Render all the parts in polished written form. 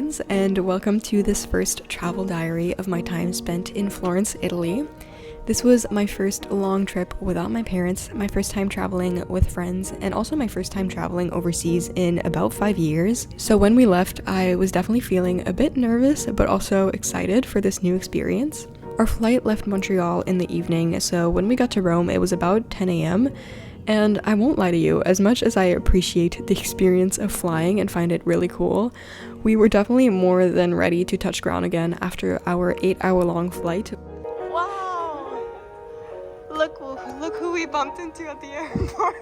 friends, and welcome to this first travel diary of my time spent in Florence, Italy. This was my first long trip without my parents, my first time traveling with friends, and also my first time traveling overseas in about 5 years. So when we left, I was definitely feeling a bit nervous, but also excited for this new experience. Our flight left Montreal in the evening, so when we got to Rome, it was about 10 a.m. And I won't lie to you, as much as I appreciate the experience of flying and find it really cool, we were definitely more than ready to touch ground again after our 8-hour-long flight. Wow! Look who we bumped into at the airport.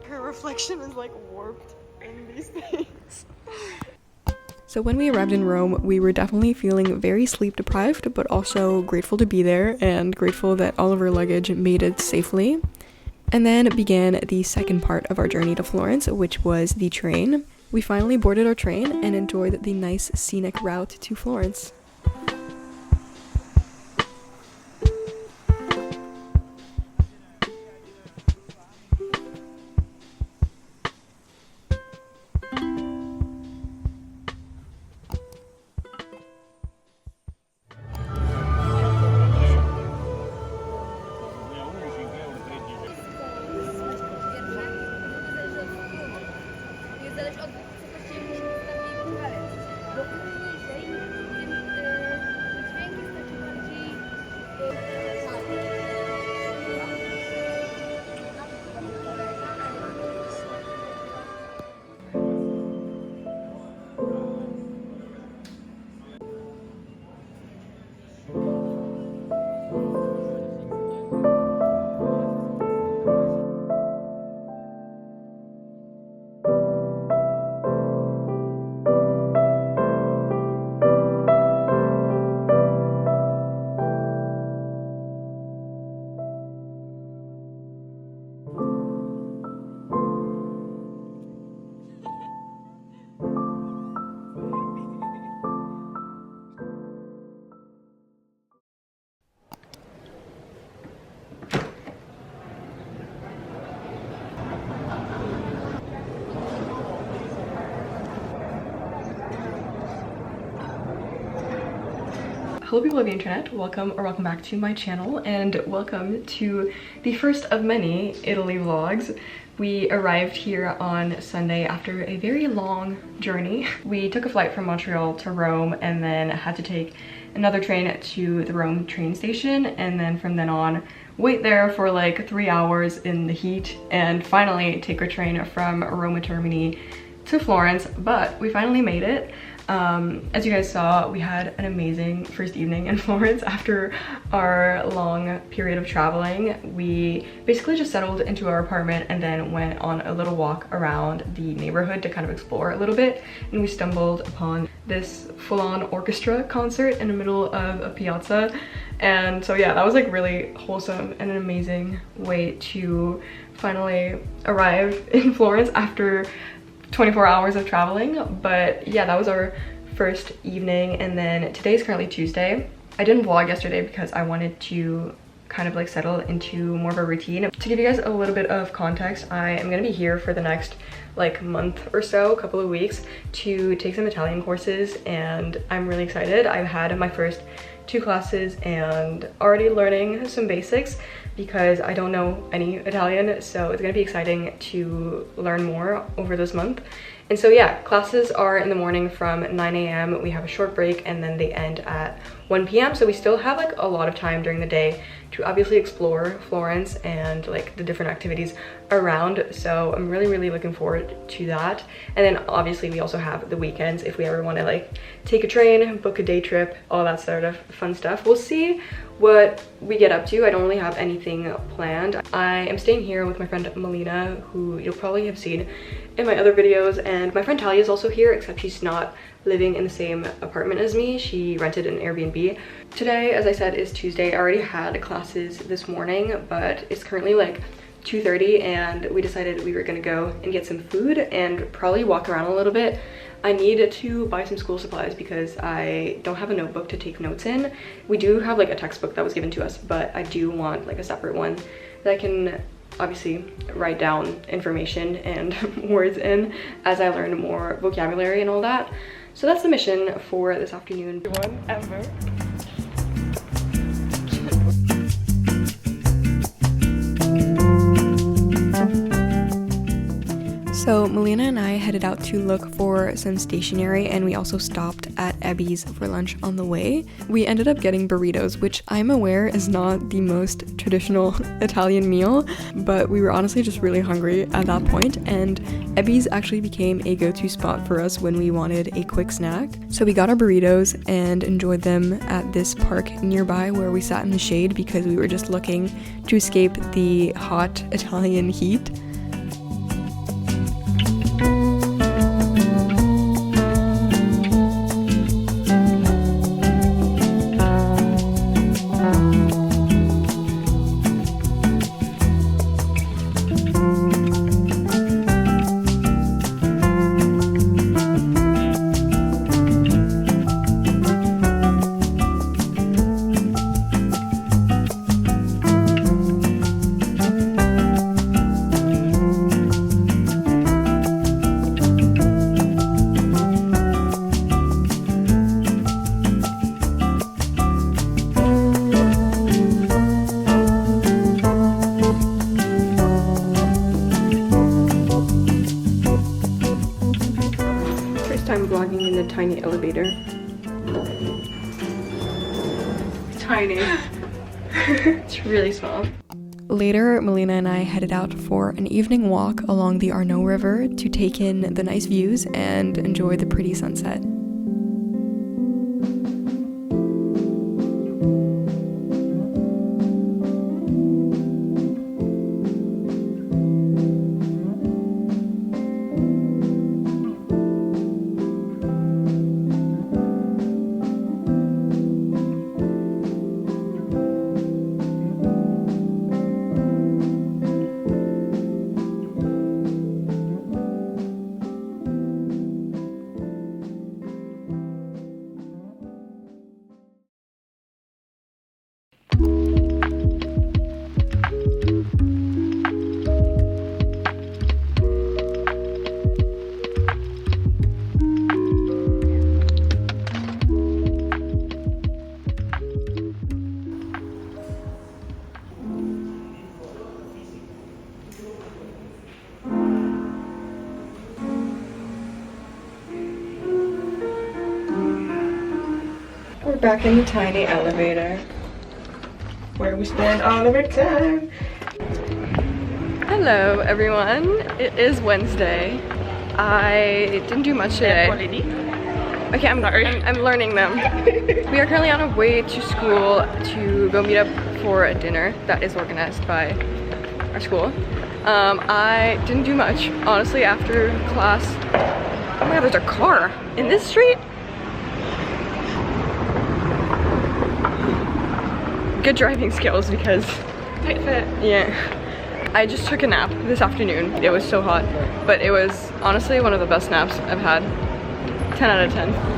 Her reflection is like warped in these things. So when we arrived in Rome, we were definitely feeling very sleep deprived, but also grateful to be there and grateful that all of our luggage made it safely. And then began the second part of our journey to Florence, which was the train. We finally boarded our train and enjoyed the nice scenic route to Florence. Hello people of the internet, welcome back to my channel, and welcome to the first of many Italy vlogs. We arrived here on Sunday after a very long journey. We took a flight from Montreal to Rome and then had to take another train to the Rome train station, and then from then on wait there for like 3 hours in the heat and finally take our train from Roma Termini to Florence. But we finally made it. As you guys saw, we had an amazing first evening in Florence after our long period of traveling. We basically just settled into our apartment and then went on a little walk around the neighborhood to kind of explore a little bit, and we stumbled upon this full-on orchestra concert in the middle of a piazza. And so yeah, that was like really wholesome and an amazing way to finally arrive in Florence after 24 hours of traveling. But yeah, that was our first evening, and then today's currently Tuesday. I didn't vlog yesterday because I wanted to kind of like settle into more of a routine. To give you guys a little bit of context, I am gonna be here for the next like month or so, a couple of weeks, to take some Italian courses, and I'm really excited. I've had my first 2 classes and already learning some basics because I don't know any Italian, so it's gonna be exciting to learn more over this month. And so yeah, classes are in the morning from 9 a.m. We have a short break and then they end at 1 p.m. So we still have like a lot of time during the day to obviously explore Florence and like the different activities around. So I'm really looking forward to that. And then obviously we also have the weekends if we ever want to like take a train, book a day trip, all that sort of fun stuff. We'll see what we get up to. I don't really have anything planned. I am staying here with my friend Melina, who you'll probably have seen in my other videos, and my friend Talia is also here, except she's not living in the same apartment as me. She rented an Airbnb. Today, as I said, is Tuesday. I already had classes this morning, but it's currently like 2:30 and we decided we were gonna go and get some food and probably walk around a little bit. I need to buy some school supplies because I don't have a notebook to take notes in. We do have like a textbook that was given to us, but I do want like a separate one that I can obviously write down information and words in as I learn more vocabulary and all that. So that's the mission for this afternoon. One ever. So Melina and I headed out to look for some stationery, and we also stopped at Ebby's for lunch on the way. We ended up getting burritos, which I'm aware is not the most traditional Italian meal, but we were honestly just really hungry at that point, and Ebby's actually became a go-to spot for us when we wanted a quick snack. So we got our burritos and enjoyed them at this park nearby where we sat in the shade because we were just looking to escape the hot Italian heat. Time vlogging in the tiny elevator. Tiny. It's really small. Later, Melina and I headed out for an evening walk along the Arno River to take in the nice views and enjoy the pretty sunset. We're back in the tiny elevator where we spend all of our time. Hello everyone, it is Wednesday. I didn't do much today. Okay, I'm learning them. We are currently on our way to school to go meet up for a dinner that is organized by our school. I didn't do much, honestly, after class. Oh my god, there's a car in this street? Good driving skills because tight fit. Yeah. I just took a nap this afternoon. It was so hot, but it was honestly one of the best naps I've had. 10 out of 10.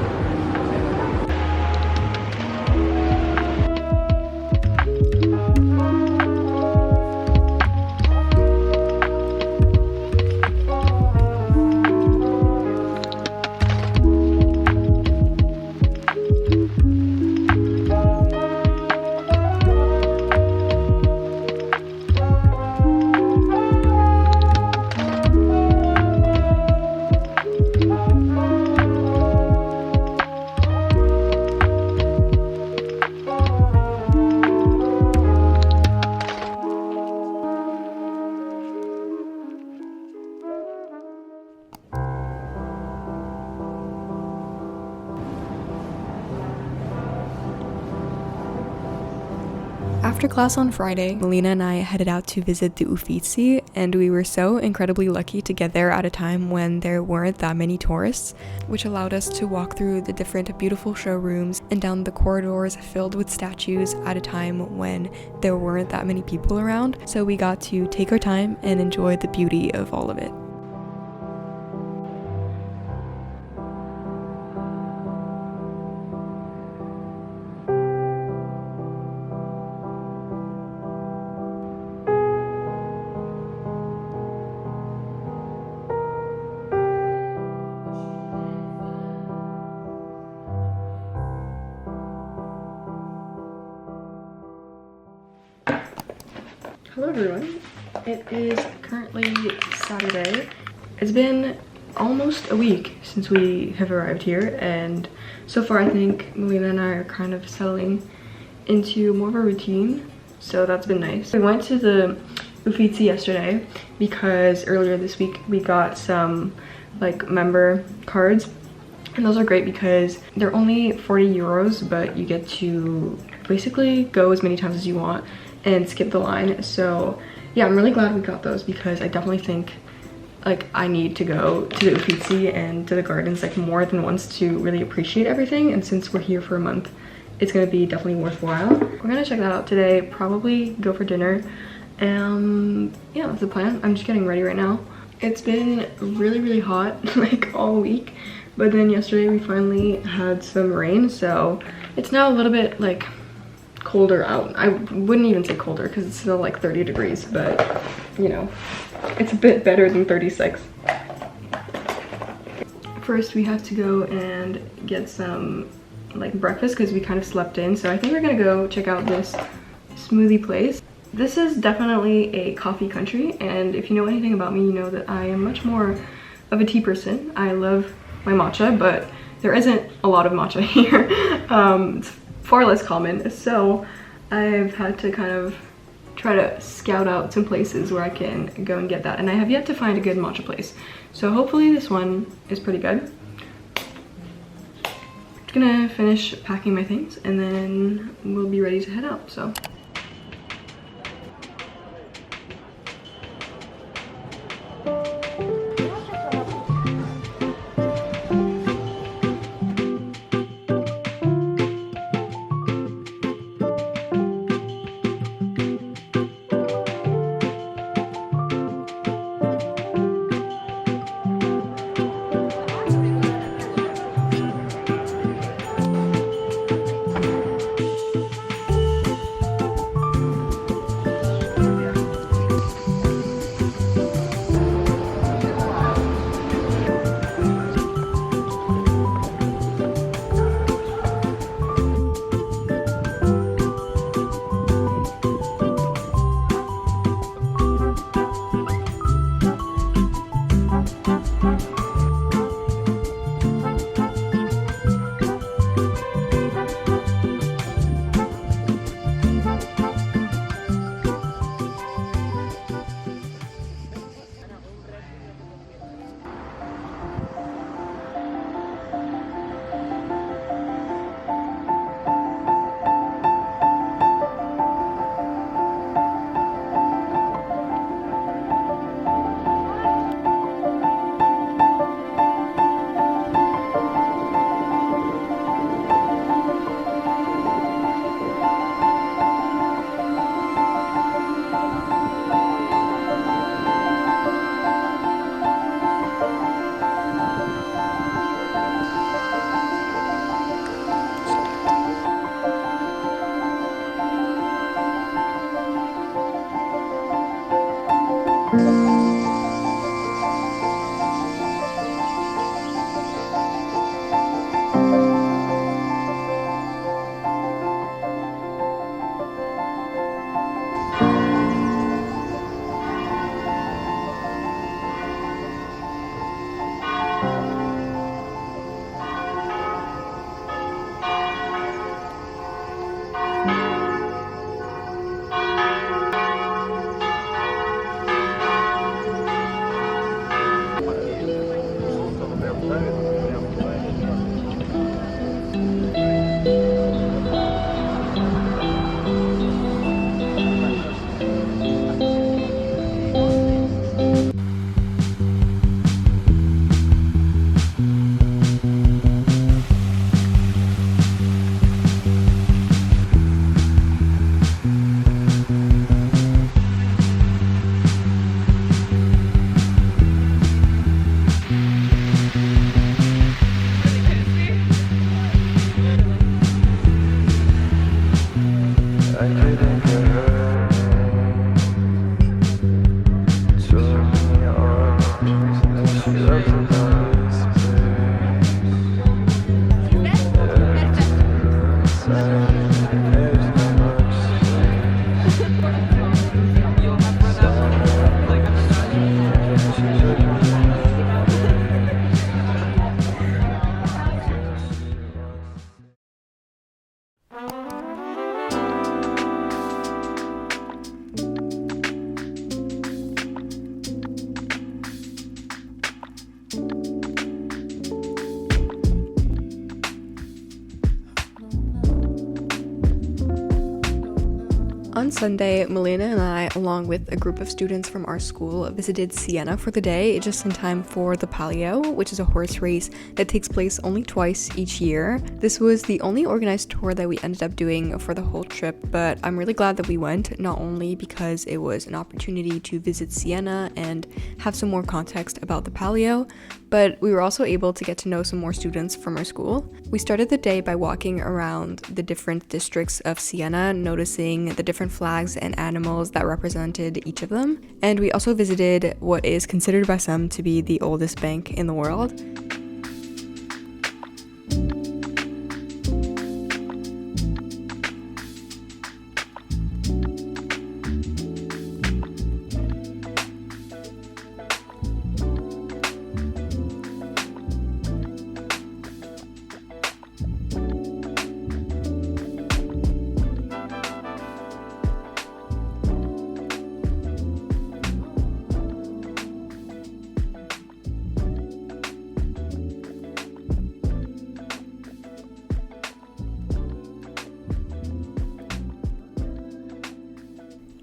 After class on Friday, Melina and I headed out to visit the Uffizi, and we were so incredibly lucky to get there at a time when there weren't that many tourists, which allowed us to walk through the different beautiful showrooms and down the corridors filled with statues at a time when there weren't that many people around, so we got to take our time and enjoy the beauty of all of it. Hello everyone. It is currently Saturday. It's been almost a week since we have arrived here, and so far I think Melina and I are kind of settling into more of a routine, so that's been nice. We went to the Uffizi yesterday because earlier this week we got some like member cards, and those are great because they're only 40 euros, but you get to basically go as many times as you want and skip the line. So yeah, I'm really glad we got those because I definitely think like I need to go to the Uffizi and to the gardens like more than once to really appreciate everything, and since we're here for a month, it's gonna be definitely worthwhile. We're gonna check that out today, probably go for dinner. Yeah, that's the plan. I'm just getting ready right now. It's been really hot like all week, but then yesterday we finally had some rain, so it's now a little bit like colder out. I wouldn't even say colder because it's still like 30 degrees, but you know, it's a bit better than 36. First we have to go and get some like breakfast because we kind of slept in, so I think we're gonna go check out this smoothie place. This is definitely a coffee country, and if you know anything about me, you know that I am much more of a tea person. I love my matcha, but there isn't a lot of matcha here. It's far less common, so I've had to kind of try to scout out some places where I can go and get that, and I have yet to find a good matcha place, so hopefully this one is pretty good. Just gonna finish packing my things and then we'll be ready to head out. So On Sunday, Melina and I, along with a group of students from our school, visited Siena for the day, just in time for the Palio, which is a horse race that takes place only twice each year. This was the only organized tour that we ended up doing for the whole trip, but I'm really glad that we went, not only because it was an opportunity to visit Siena and have some more context about the Palio, but we were also able to get to know some more students from our school. We started the day by walking around the different districts of Siena, noticing the different flags and animals that represented each of them. And we also visited what is considered by some to be the oldest bank in the world.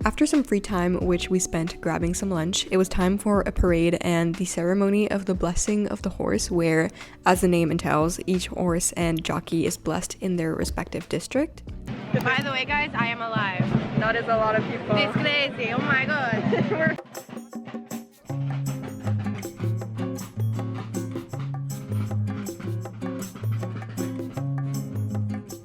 After some free time, which we spent grabbing some lunch, it was time for a parade and the ceremony of the blessing of the horse, where, as the name entails, each horse and jockey is blessed in their respective district. By the way, guys, I am alive. That is a lot of people. It's crazy. Oh my god.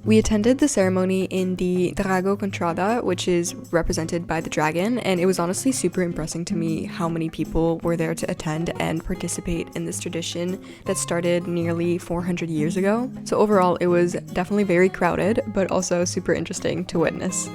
We attended the ceremony in the Drago Contrada, which is represented by the dragon, and it was honestly super impressive to me how many people were there to attend and participate in this tradition that started nearly 400 years ago. So overall, it was definitely very crowded, but also super interesting to witness.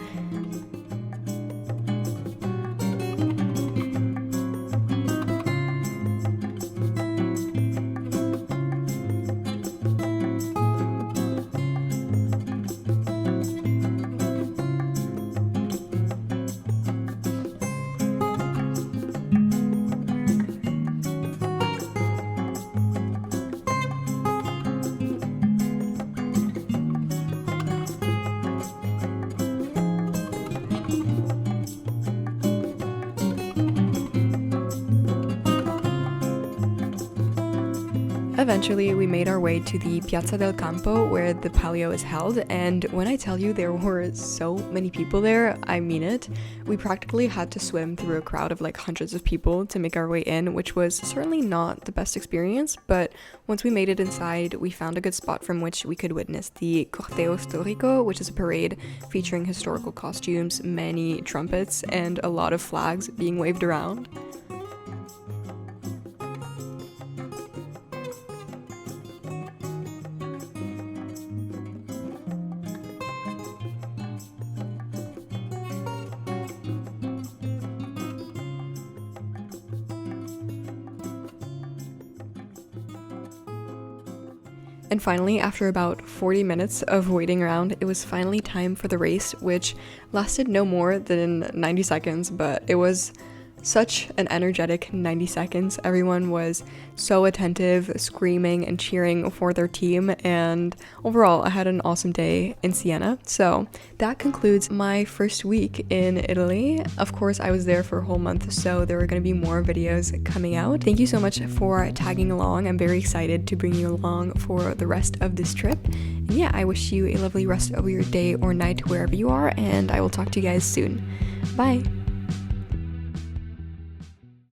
Eventually, we made our way to the Piazza del Campo, where the Palio is held, and when I tell you there were so many people there, I mean it. We practically had to swim through a crowd of like hundreds of people to make our way in, which was certainly not the best experience, but once we made it inside, we found a good spot from which we could witness the Corteo Storico, which is a parade featuring historical costumes, many trumpets, and a lot of flags being waved around. And finally, after about 40 minutes of waiting around, it was finally time for the race, which lasted no more than 90 seconds, but it was such an energetic 90 seconds. Everyone was so attentive, screaming and cheering for their team, and overall I had an awesome day in Siena. So that concludes my first week in Italy. Of course, I was there for a whole month, so there were going to be more videos coming out. Thank you so much for tagging along. I'm very excited to bring you along for the rest of this trip. And yeah, I wish you a lovely rest of your day or night wherever you are, and I will talk to you guys soon. Bye!